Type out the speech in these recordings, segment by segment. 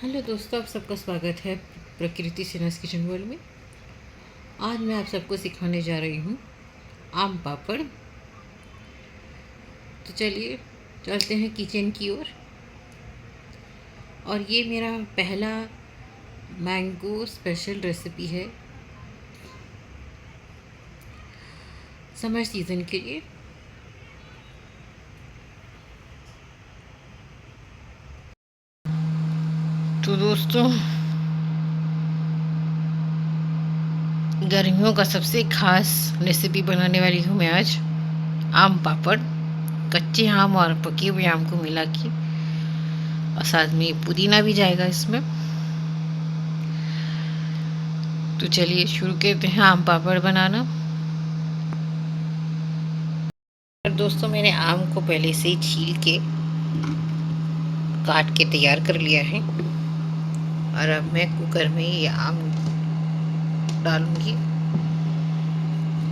Hello दोस्तों, आप सबका स्वागत है प्रकृति सिन्हास किचन वर्ल्ड में। आज मैं आप सबको सिखाने जा रही हूँ आम पापड़। तो चलिए चलते हैं किचन की ओर। और ये मेरा पहला मैंगो स्पेशल रेसिपी है समर सीज़न के लिए। तो दोस्तों, गर्मियों का सबसे खास रेसिपी बनाने वाली हूँ मैं आज, आम पापड़। कच्चे आम और पके हुए आम को मिला के, और साथ में पुदीना भी जाएगा इसमें। तो चलिए शुरू करते हैं आम पापड़ बनाना। दोस्तों, मैंने आम को पहले से ही छील के काट के तैयार कर लिया है। और अब मैं कुकर में ये आम डालूंगी,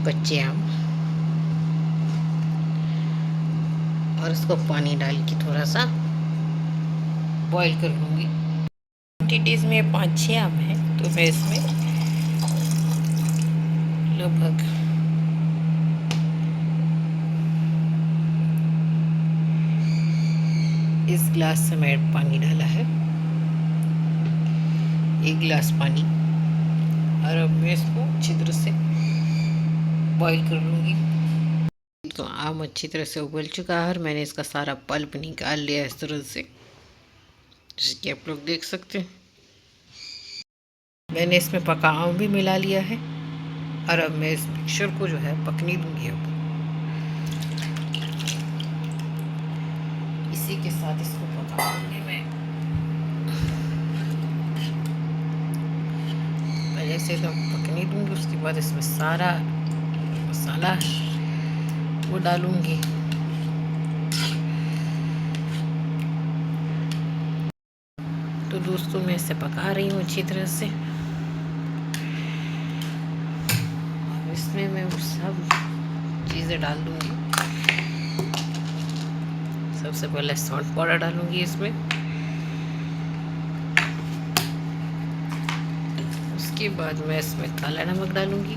कच्चे आम, और इसको पानी डाल के थोड़ा सा बॉईल कर लूँगी। क्वान्टिटीज़ में 5-6 आम है, तो मैं इसमें लगभग इस गिलास से मैं पानी डाला है, 1 गिलास पानी। और अब मैं इसको अच्छी तरह से बॉईल कर लूँगी। तो आम अच्छी तरह से उबल चुका है और मैंने इसका सारा पल्प निकाल लिया इस तरह से, जैसे कि आप लोग देख सकते हैं। मैंने इसमें पका आम भी मिला लिया है। और अब मैं इस मिक्सचर को जो है पकने दूंगी। अब इसी के साथ इसको पकाऊंगी मैं। पहले से तो पकने दूंगी, उसके बाद इसमें सारा मसाला वो डालूंगी। तो दोस्तों, मैं इसे पका रही हूँ अच्छी तरह से। इसमें मैं वो सब चीज़ें डाल दूंगी। सबसे पहले सॉल्ट पाउडर डालूंगी इसमें। उसके बाद मैं इसमें काला नमक डालूंगी।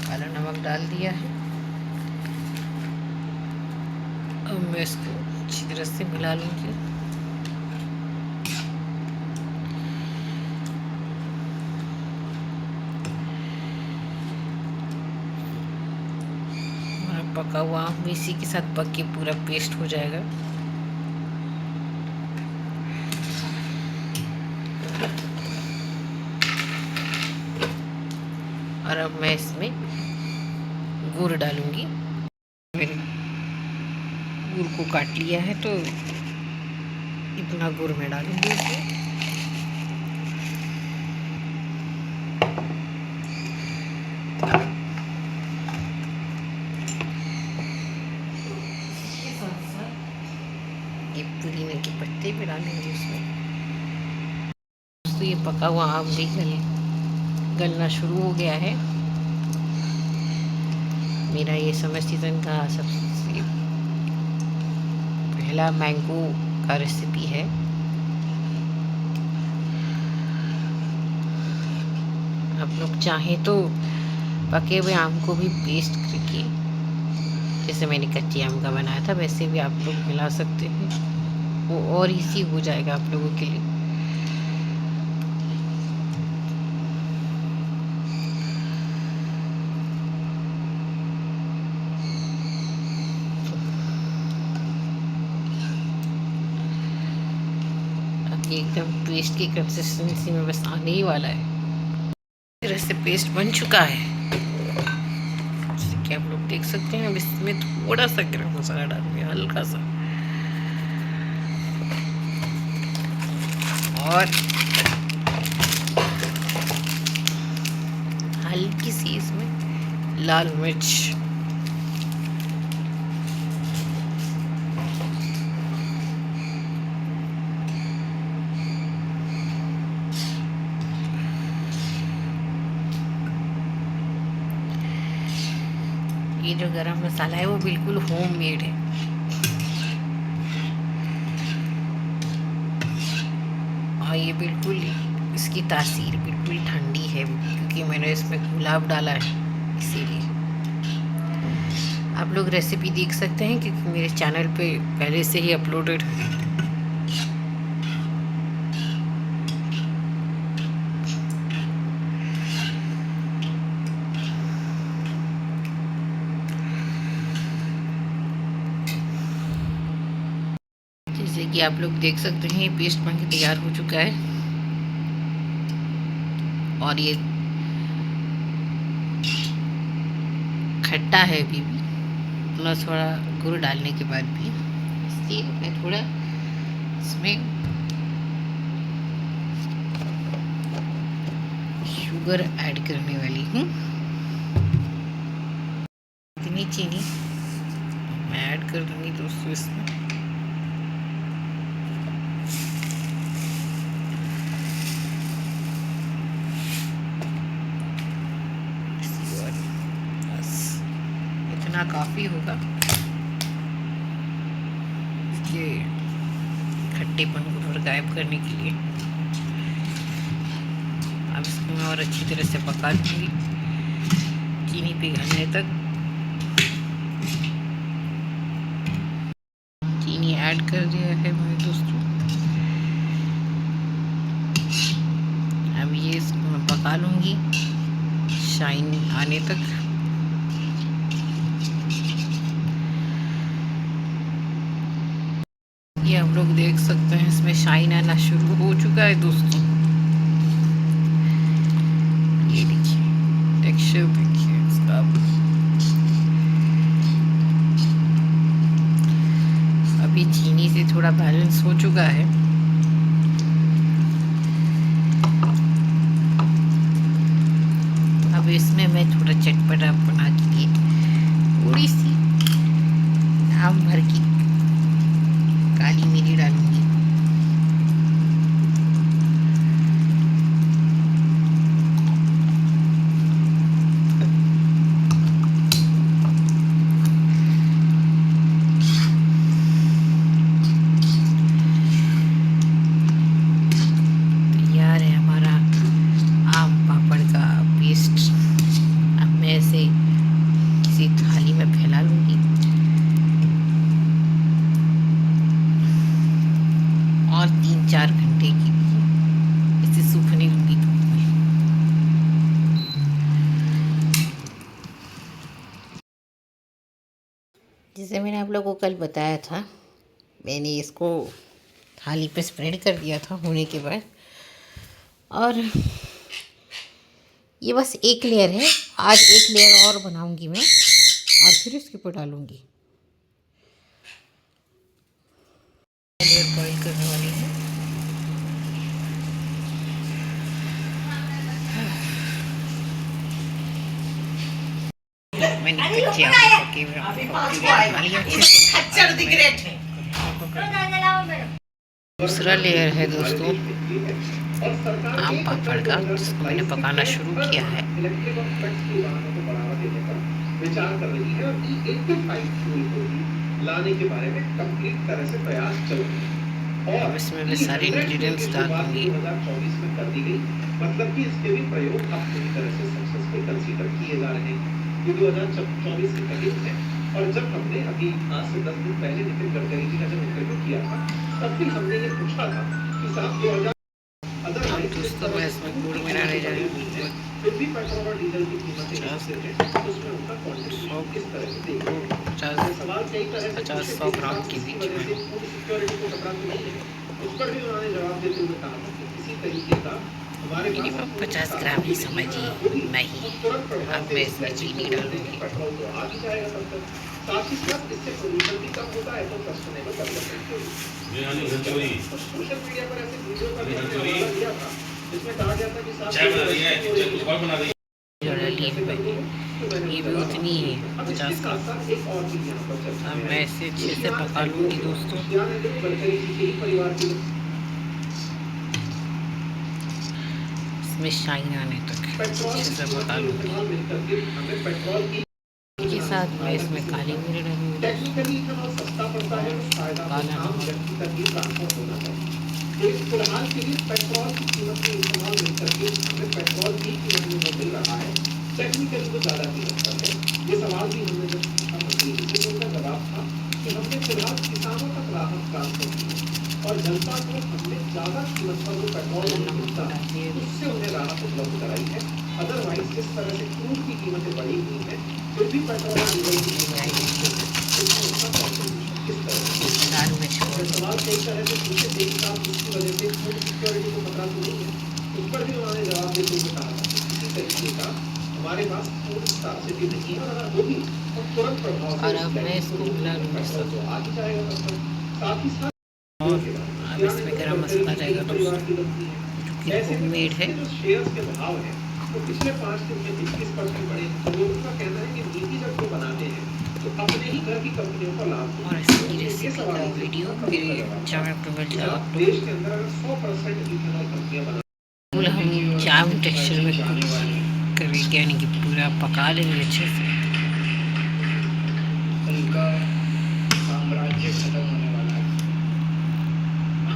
काला नमक डाल दिया है। अब मैं इसको अच्छी तरह से मिला लूँगी। पका हुआ आम इसी के साथ पक के पूरा पेस्ट हो जाएगा। और अब मैं इसमें गुड़ डालूंगी। मैंने गुड़ को काट लिया है, तो इतना गुड़ मैं डालूंगी इसमें। ये पुदीने के पत्ते भी डालेंगे इसमें। तो ये पका हुआ आम भी गलना शुरू हो गया है। मेरा ये समर सीज़न का सबसे पहला मैंगो का रेसिपी है। आप लोग चाहें तो पके हुए आम को भी पेस्ट करके, जैसे मैंने कच्चे आम का बनाया था, वैसे भी आप लोग मिला सकते हैं। वो और इजी हो जाएगा आप लोगों के लिए। अब ये एकदम पेस्ट की कंसिस्टेंसी में बस आने ही वाला है। इस तरह से पेस्ट बन चुका है, जैसे कि आप लोग देख सकते हैं। अब इसमें थोड़ा सा गरम मसाला डालूंगी, हल्का सा, और हल्की सी इसमें लाल मिर्च। ये जो गरम मसाला है वो बिल्कुल होममेड है। और ये बिल्कुल, इसकी तासीर बिल्कुल ठंडी है क्योंकि मैंने इसमें गुलाब डाला है, इसीलिए। आप लोग रेसिपी देख सकते हैं क्योंकि मेरे चैनल पे पहले से ही अपलोडेड है। जैसे कि आप लोग देख सकते हैं ये पेस्ट बन के तैयार हो चुका है। और ये खट्टा है अभी भी, प्लस थोड़ा गुड़ डालने के बाद भी, इसलिए मैं थोड़ा इसमें शुगर ऐड करने वाली हूँ। इतनी चीनी मैं ऐड कर दूँगी दोस्तों इसमें। इतना काफ़ी होगा इसके खट्टेपन को थोड़ा गायब करने के लिए। अब इसको मैं और अच्छी तरह से पका लूँगी चीनी पिघलने तक। चीनी ऐड कर दिया है मेरे दोस्तों। अब ये इसको मैं पका लूँगी शाइन आने तक। ये आप लोग देख सकते हैं इसमें शाइन आना शुरू हो चुका है दोस्तों। ये देखिए टेक्सचर देखिए इसका। अभी चीनी से थोड़ा बैलेंस हो चुका है। अब इसमें मैं थोड़ा चटपटा बना के लिए थोड़ी सी आम भर की काली मिर्ची डालूंगी। तैयार है हमारा आम पापड़ का पेस्ट। अब मैं इसे किसी थाली में फैला लूंगी और 3-4 घंटे की इसे सूखने दूंगी धूप में। जैसे मैंने आप लोगों को कल बताया था, मैंने इसको थाली पे स्प्रेड कर दिया था होने के बाद। और ये बस एक लेयर है, आज एक लेयर और बनाऊंगी मैं और फिर इसके ऊपर डालूंगी। लेयर बॉईल करने वाली है। मैंने कच्चे आम दूसरा लेयर है दोस्तों आम पापड़ का, जिसको मैंने पकाना शुरू किया है। विचार कर रही है और E85 फ्यूल को भी लाने के बारे में कंप्लीट तरह से प्रयास चल रहे हैं। और इसमें मैं सारे इंग्रेडिएंट्स डाल दूंगी। 2024 में कर दी गई, मतलब कि इसके भी प्रयोग अब पूरी तरह से सक्सेसफुल कंसीडर किए जा रहे हैं। ये 2024 की पहली है। और जब हमने अभी आज से 10 दिन पहले नितिन गडकरी जी का जब इंटरव्यू किया था, तब भी हमने ये पूछा था कि साहब 2000 दोस्तों मैं इसमें गुड़ मिलाने जा रही हूँ। फिर भी पेट्रोल और डीजल की कीमतें उसमें उनका कंट्रीब्यूशन किस तरह से देगा। सवाल कई तरह से 50-100 ग्राम के बीच में सिक्योरिटी को खतरा तो नहीं है। उस पर भी उन्होंने जवाब देते हुए कहा था कि किसी तरीके का मिनिमम 50 ग्राम ही समझिए नहीं। अब मैं इसमें चीनी डालूंगी। पेट्रोल तो आ ही जाएगा तब तक। साथ ही साथ इससे पोल्यूशन भी कम होता है तो सस्टेनेबल डेवलपमेंट के लिए। सोशल मीडिया पर ऐसे वीडियो का भी हमने दिया था जिसमें कहा गया था कि साहब ये भी उतनी ही है 50 का। अब मैं इसे अच्छे से पका लूँगी दोस्तों। इसमें शाइन आने तक अच्छे से पका लूँगी। ये साथ मैं इसमें काली मिर्च डालूंगी टेक्निकली इतना सस्ता पड़ता है, और फायदा तो काला आम नमक। व्यक्ति तक ही ट्रांसफर होना चाहिए। लेकिन फिलहाल के लिए पेट्रोल की कीमत में इस्तेमाल नहीं करके हमें पेट्रोल की कीमत में जो मिल रहा है, टेक्निकली तो ज़्यादा कीमत पर है। ये सवाल भी हमने जब पूछा मंत्री जी से, तो उनका जवाब था कि हमने फिलहाल किसानों तक राहत ट्रांसफर की है और जनता को हमने ज़्यादा कीमत पर जो पेट्रोल काला उन्हें नमक मिलता है, डाल दिए अभी। उससे उन्हें राहत उपलब्ध कराई है। अदरवाइज जिस तरह से क्रूड की कीमतें बढ़ी हुई हैं, फिर भी पेट्रोल और डीजल की कीमत जाएगी नहीं इसमें है। इसमें उसका कंट्रीब्यूशन किस तरह से होगा? लाल मिर्च ये पाउडर। सवाल कई तरह से पूछे थे कि साहब इसकी वजह से फूड सिक्योरिटी को खतरा तो नहीं है? उस पर भी उन्होंने जवाब देते हुए कहा था कि किसी तरीके का हमारे पास फूड स्कार्सिटी नहीं है, और अगर होगी तो तुरंत प्रभाव से और इस अब मैं लैंडिंग को इसको रोकने मिला में लूँगी पेट्रोल सब। तो आ ही जाएगा तब तक। साथ ही साथ और के बारे में अब किराने इसमें में तो गरम गडकरी मसाला जी के जाएगा ही परिवार दोस्तों, की बनती है। जो कि ऐसे में होममेड है। इसके जो शेयर्स के भाव हैं, तो पिछले 5 दिन में 21% बढ़े हैं। तो लोगों का कहना है कि नीति जब वो बनाते हैं, तो अपने ही घर की कंपनियों को लाभ हो। और इसकी उनके ये रेसिपी का सवालों से वीडियो उनका मेरे कबूल का जवाब था चैनल पर मिल कि जाएगा साहब आप लोग। देश के अंदर अगर 100% इथेनॉल कंपनियां बना बिल्कुल हम जाम टेक्सचर में कुक करेंगे, यानी कि पूरा पका लेंगे अच्छे से। उनका साम्राज्य खत्म होने वाला है।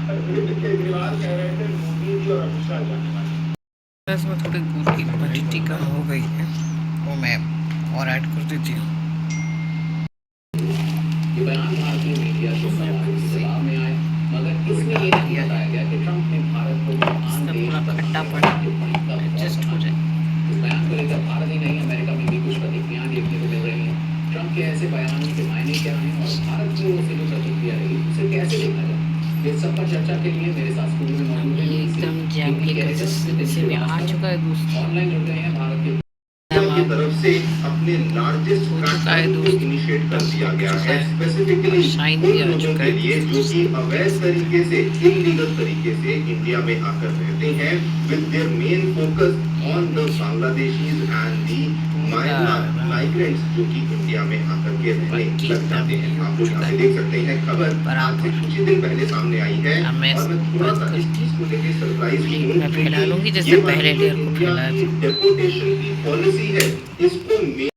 अरविंद केजरीवाल कह रहे थे मोदी जी और अमित शाह जाने वाले हैं। इसमें थोड़ी गुड़ की क्वांटिटी कम हो गई है, वो मैं और ऐड कर देती हूँ। ये बयान भारतीय मीडिया के मैं सवालों फिर के से जवाब में आए, मगर गुड़ इसमें डाल ये नहीं दिया है, बताया गया कि ट्रंप ने भारत को महान इसका देश थोड़ा बताने खट्टापन वाली टिप्पणी कब और एडजस्ट हो कहाँ जाए। की। इस बयान को लेकर भारत ही नहीं, अमेरिका में भी कुछ प्रतिक्रियाएं देखने को मिल रही हैं। ट्रंप के ऐसे बयानों के मायने क्या हैं और भारत की ओर से जो प्रतिक्रिया रही, उसे कैसे देखा जाए? इस सब पर चर्चा के लिए मेरे साथ स्टूडियो में अब मौजूद है ये नीति, एकदम जैम की कंसिस्टेंसी में आ चुका है दोस्तों। ऑनलाइन जुड़ गए हैं भारत के जैम की अब तरफ से अपने लार्जेस्ट हो चुका है क्रैकडाउन को दोस्तों, इनिशिएट कर एकदम दिया पक गया चुका है, है और स्पेसिफिकली शाइन उन भी आ लोगों चुका के है लिए जो कि अवैध तरीके से, इलीगल तरीके से इंडिया में आकर रहते हैं, विद देयर मेन फोकस ये ऑन द देखिए बांग्लादेशीज एंड दी पूरा म्यांमार एकदम माइग्रेंट्स जो कि इंडिया में आकर के रहने पक के लग एकदम जाते हैं। ये आप हो लोग चुका यहाँ पे है देख सकते हैं खबर आज से बराबर। कुछ ही दिन पहले सामने आई है, अब मैं और मैं इसको थोड़ा बंद सा इस करके चीज को लेकर सरप्राइज प्लेट हूँ, में फैला क्योंकि लूंगी, जैसे ये वाली पहले जो लेयर को इंडिया फैलाया की था। डेपुटेशन की पॉलिसी है, इसको हमारा ये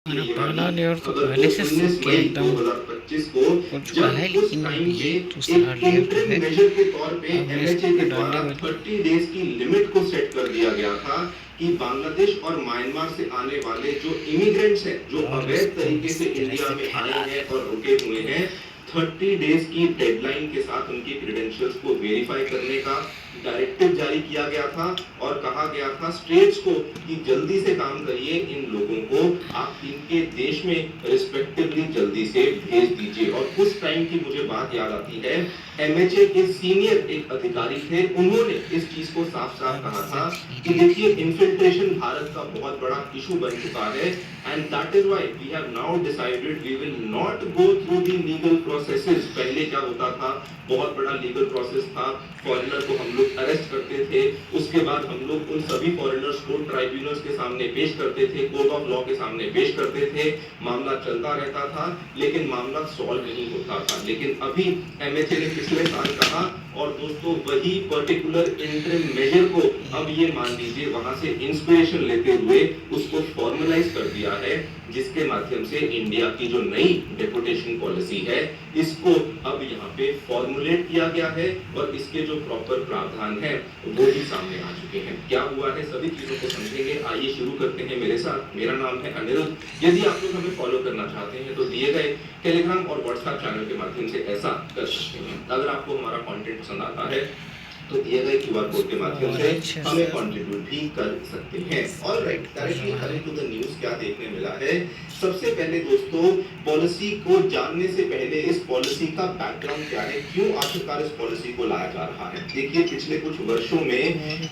वाली पहला लेयर तो खबर पहले को से 19 सूख के मई एकदम 2025 को, हो चुका है, जब उस लेकिन अब टाइम पे ये दूसरा एक लेयर जो इंटरिम है मेजर के तौर पे अब मैं एमएचए इसमें के डालने द्वारा वाली 30 डेज की लिमिट को सेट कर दिया गया था कि बांग्लादेश और म्यांमार से आने वाले जो इमिग्रेंट्स हैं, जो और अवैध इसको तरीके इस से तरह इंडिया से में फैला आए हैं दें। और रुके हुए हैं, 30 डेज की डेडलाइन के साथ उनकी क्रेडेंशियल्स को वेरीफाई करने का डायरेक्टिव जारी किया गया था, और कहा गया था स्टेट्स को कि जल्दी से काम करिए, इन लोगों को आप इनके देश में रिस्पेक्टिवली जल्दी से भेज दीजिए। और उस टाइम की मुझे बात याद आती है, एमएचए के सीनियर एक अधिकारी थे, उन्होंने इस चीज को साफ साफ अब कहा इससे था कि धीरे देखिए धीरे इन्फिल्ट्रेशन भारत का बहुत बड़ा इशू बन चुका है, and that is why we have now decided we will not go through the legal processes. पहले क्या होता था, बहुत बड़ा लीगल प्रोसेस था, फॉरेनर को हम लोग अरेस्ट करते थे, उसके बाद हम लोग उन सभी फॉरेनर्स को ट्राइब्यूनल्स के सामने पेश करते थे, कोर्ट ऑफ लॉ के सामने पेश करते थे, मामला चलता रहता था, लेकिन मामला सॉल्व नहीं होता था। लेकिन अभी एमएचए ने पिछले साल कहा, और दोस्तों वही पर्टिकुलर इंटरिम मेजर को अब ये मान लीजिए वहां से इंस्पिरेशन लेते हुए उसको फॉर्मलाइज कर दिया है, जिसके माध्यम से इंडिया की जो नई डेपुटेशन पॉलिसी है, इसको अब यहाँ पे फॉर्मुलेट किया गया है, और इसके जो प्रॉपर प्रावधान है वो भी सामने आ चुके हैं। क्या हुआ है सभी चीजों को समझेंगे, आइए शुरू करते हैं मेरे साथ। मेरा नाम है अनिरुद्ध। यदि आप लोग हमें फॉलो करना चाहते हैं तो दिए गए टेलीग्राम और व्हाट्सएप चैनल के माध्यम से ऐसा कर सकते हैं। अगर आपको हमारा कंटेंट पसंद आता है तो दिए गए क्यूआर कोड के माध्यम से हमें कंट्रीब्यूट भी कर सकते हैं। Alright, directly coming to the news, क्या देखने मिला है। सबसे पहले दोस्तों, पॉलिसी को जानने से पहले इस पॉलिसी का बैकग्राउंड क्या है, क्यों आखिरकार इस पॉलिसी को लाया जा रहा है। देखिए पिछले कुछ वर्षों में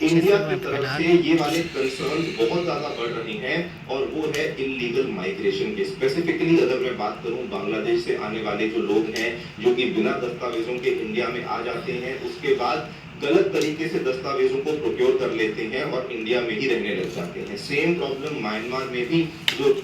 इंडिया की तरफ से ये वाले कंसर्न बहुत ज्यादा बढ़ रहे हैं, और वो है इलीगल माइग्रेशन के। स्पेसिफिकली अगर मैं बात करूं, बांग्लादेश से आने वाले जो लोग हैं, जो कि बिना दस्तावेजों के इंडिया में आ जाते हैं, उसके बाद गलत तरीके से दस्तावेजों को प्रोक्योर कर लेते हैं और इंडिया में ही रहने लग जाते हैं। सेम प्रॉब्लम म्यांमार में भी जो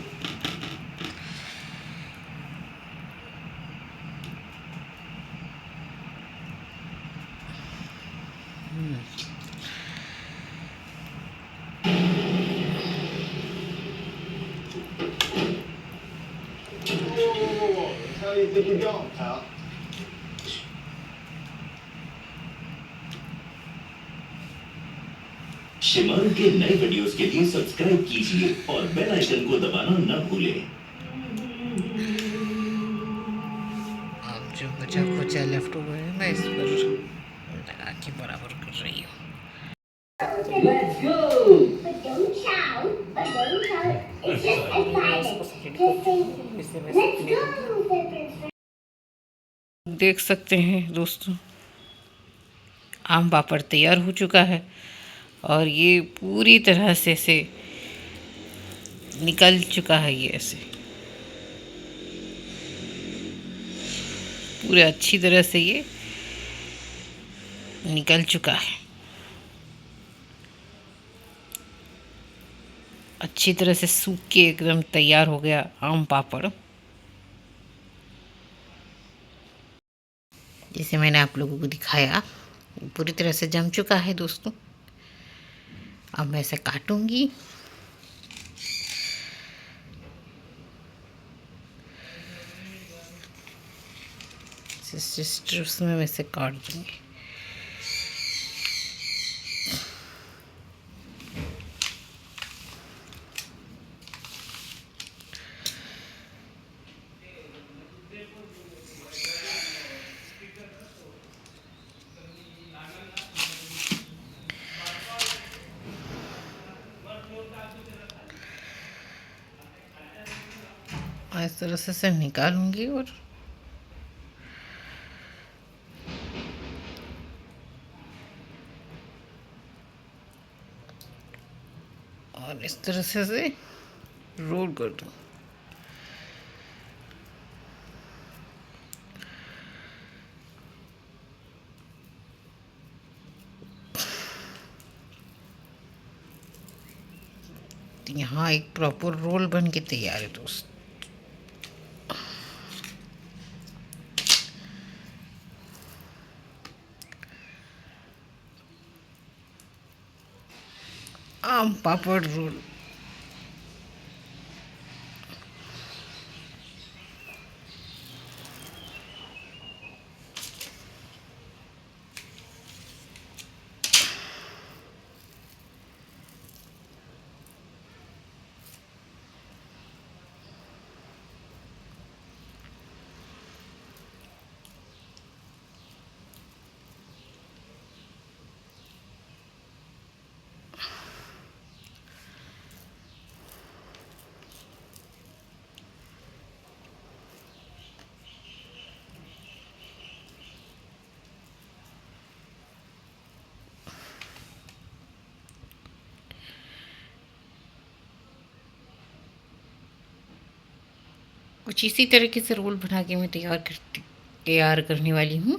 we can go on, pal. Shemaroo के नए वीडियोस के लिए सब्सक्राइब कीजिए और बेल आइकन को दबाना न भूलें। अब जो बचा खुचा लेफ्ट ओवर है मैं इस पर लगा के बराबर कर रही हूँ। Let's go! But don't shout. But don't shout. It's just a silence. Just say, let's go, said Prince. देख सकते हैं दोस्तों, आम पापड़ तैयार हो चुका है और ये पूरी तरह से निकल चुका है। ये ऐसे पूरे अच्छी तरह से ये निकल चुका है। अच्छी तरह से सूख के एकदम तैयार हो गया आम पापड़। जैसे मैंने आप लोगों को दिखाया पूरी तरह से जम चुका है दोस्तों। अब मैं इसे काटूंगी। स्ट्रिप्स में मैं इसे काट दूंगी। इस तरह से निकालूंगी और इस तरह से रोल कर दूँ। यहाँ एक प्रॉपर रोल बन के तैयार है दोस्त। आम पापड़ रोल। कुछ इसी तरीके से रोल बना के मैं तैयार करने वाली हूँ।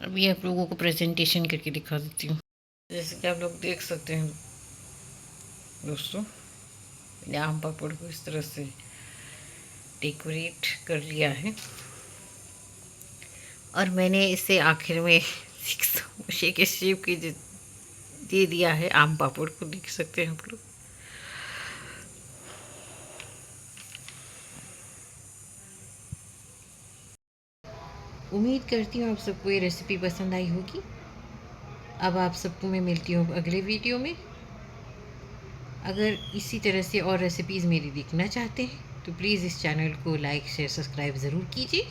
अभी आप लोगों को प्रेजेंटेशन करके दिखा देती हूँ। जैसे कि आप लोग देख सकते हैं दोस्तों, मैंने आम पापड़ को इस तरह से डेकोरेट कर लिया है और मैंने इसे आखिर में के शेप के दे दिया है। आम पापड़ को देख सकते हैं आप लोग। उम्मीद करती हूँ आप सबको ये रेसिपी पसंद आई होगी। अब आप सबको मैं मिलती हूँ अगले वीडियो में। अगर इसी तरह से और रेसिपीज़ मेरी देखना चाहते हैं तो प्लीज़ इस चैनल को लाइक शेयर सब्सक्राइब ज़रूर कीजिए।